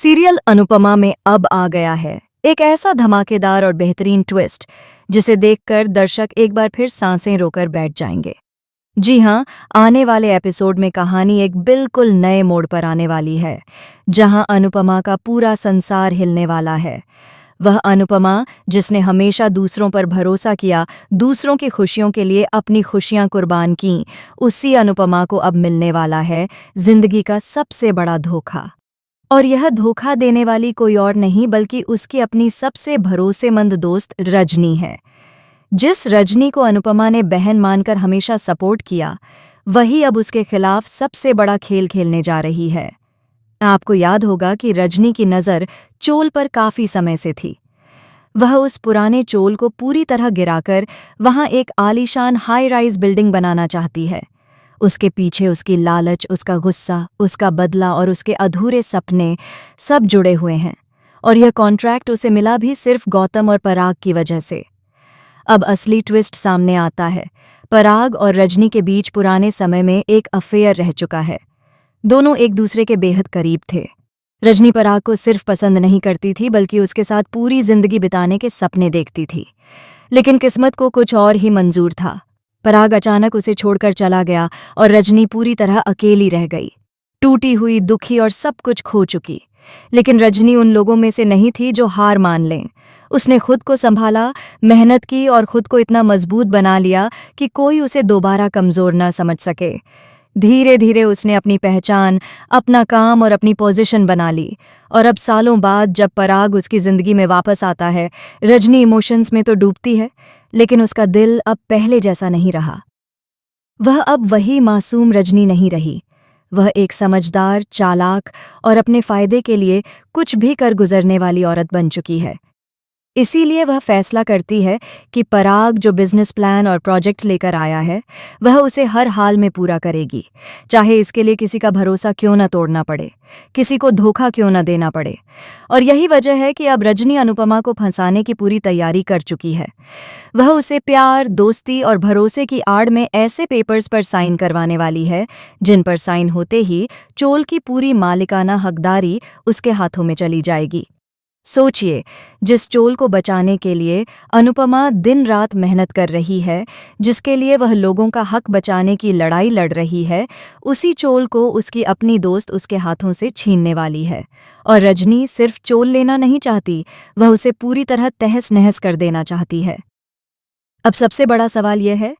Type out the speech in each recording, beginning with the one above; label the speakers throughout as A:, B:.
A: Serial Anupama में अब आ गया है एक ऐसा धमाकेदार और बेहतरीन ट्विस्ट जिसे देखकर दर्शक एक बार फिर सांसें रोकर बैठ जाएंगे। जी हाँ, आने वाले एपिसोड में कहानी एक बिल्कुल नए मोड़ पर आने वाली है, जहां अनुपमा का पूरा संसार हिलने वाला है। वह अनुपमा जिसने हमेशा दूसरों पर भरोसा किया, दूसरों की खुशियों के लिए अपनी खुशियां कुर्बान की, उसी अनुपमा को अब मिलने वाला है जिंदगी का सबसे बड़ा धोखा। और यह धोखा देने वाली कोई और नहीं बल्कि उसकी अपनी सबसे भरोसेमंद दोस्त रजनी है। जिस रजनी को अनुपमा ने बहन मानकर हमेशा सपोर्ट किया, वही अब उसके खिलाफ सबसे बड़ा खेल खेलने जा रही है। आपको याद होगा कि रजनी की नज़र चोल पर काफ़ी समय से थी। वह उस पुराने चोल को पूरी तरह गिराकर वहां एक आलीशान हाई राइज बिल्डिंग बनाना चाहती है। उसके पीछे उसकी लालच, उसका गुस्सा, उसका बदला और उसके अधूरे सपने सब जुड़े हुए हैं। और यह कॉन्ट्रैक्ट उसे मिला भी सिर्फ गौतम और पराग की वजह से। अब असली ट्विस्ट सामने आता है। पराग और रजनी के बीच पुराने समय में एक अफेयर रह चुका है। दोनों एक दूसरे के बेहद करीब थे। रजनी पराग को सिर्फ पसंद नहीं करती थी बल्कि उसके साथ पूरी जिंदगी बिताने के सपने देखती थी। लेकिन किस्मत को कुछ और ही मंजूर था। पराग अचानक उसे छोड़कर चला गया और रजनी पूरी तरह अकेली रह गई, टूटी हुई, दुखी और सब कुछ खो चुकी। लेकिन रजनी उन लोगों में से नहीं थी जो हार मान लें। उसने खुद को संभाला, मेहनत की और खुद को इतना मजबूत बना लिया कि कोई उसे दोबारा कमज़ोर न समझ सके। धीरे धीरे उसने अपनी पहचान, अपना काम और अपनी पोजीशन बना ली। और अब सालों बाद जब पराग उसकी ज़िंदगी में वापस आता है, रजनी इमोशंस में तो डूबती है, लेकिन उसका दिल अब पहले जैसा नहीं रहा। वह अब वही मासूम रजनी नहीं रही। वह एक समझदार, चालाक और अपने फ़ायदे के लिए कुछ भी कर गुजरने वाली औरत बन चुकी है। इसीलिए वह फैसला करती है कि पराग जो बिजनेस प्लान और प्रोजेक्ट लेकर आया है, वह उसे हर हाल में पूरा करेगी, चाहे इसके लिए किसी का भरोसा क्यों न तोड़ना पड़े, किसी को धोखा क्यों न देना पड़े। और यही वजह है कि अब रजनी अनुपमा को फंसाने की पूरी तैयारी कर चुकी है। वह उसे प्यार, दोस्ती और भरोसे की आड़ में ऐसे पेपर्स पर साइन करवाने वाली है जिन पर साइन होते ही चोल की पूरी मालिकाना हकदारी उसके हाथों में चली जाएगी। सोचिए, जिस चोल को बचाने के लिए अनुपमा दिन रात मेहनत कर रही है, जिसके लिए वह लोगों का हक बचाने की लड़ाई लड़ रही है, उसी चोल को उसकी अपनी दोस्त उसके हाथों से छीनने वाली है। और रजनी सिर्फ चोल लेना नहीं चाहती, वह उसे पूरी तरह तहस नहस कर देना चाहती है। अब सबसे बड़ा सवाल यह है,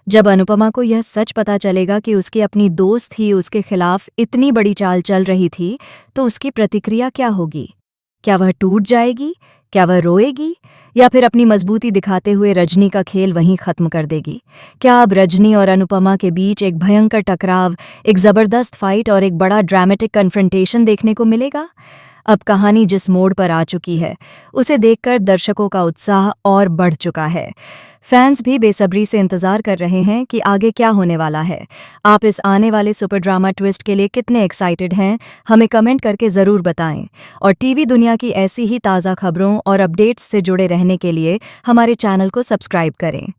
A: जब अनुपमा को यह सच पता चलेगा कि उसकी अपनी दोस्त ही उसके खिलाफ इतनी बड़ी चाल चल रही थी, तो उसकी प्रतिक्रिया क्या होगी? क्या वह टूट जाएगी? क्या वह रोएगी? या फिर अपनी मजबूती दिखाते हुए रजनी का खेल वहीं खत्म कर देगी? क्या अब रजनी और अनुपमा के बीच एक भयंकर टकराव, एक जबरदस्त फाइट और एक बड़ा ड्रामेटिक कन्फ्रंटेशन देखने को मिलेगा? अब कहानी जिस मोड़ पर आ चुकी है, उसे देखकर दर्शकों का उत्साह और बढ़ चुका है। फैंस भी बेसब्री से इंतजार कर रहे हैं कि आगे क्या होने वाला है। आप इस आने वाले सुपर ड्रामा ट्विस्ट के लिए कितने एक्साइटेड हैं, हमें कमेंट करके ज़रूर बताएं। और टीवी दुनिया की ऐसी ही ताज़ा खबरों और अपडेट्स से जुड़े रहने के लिए हमारे चैनल को सब्सक्राइब करें।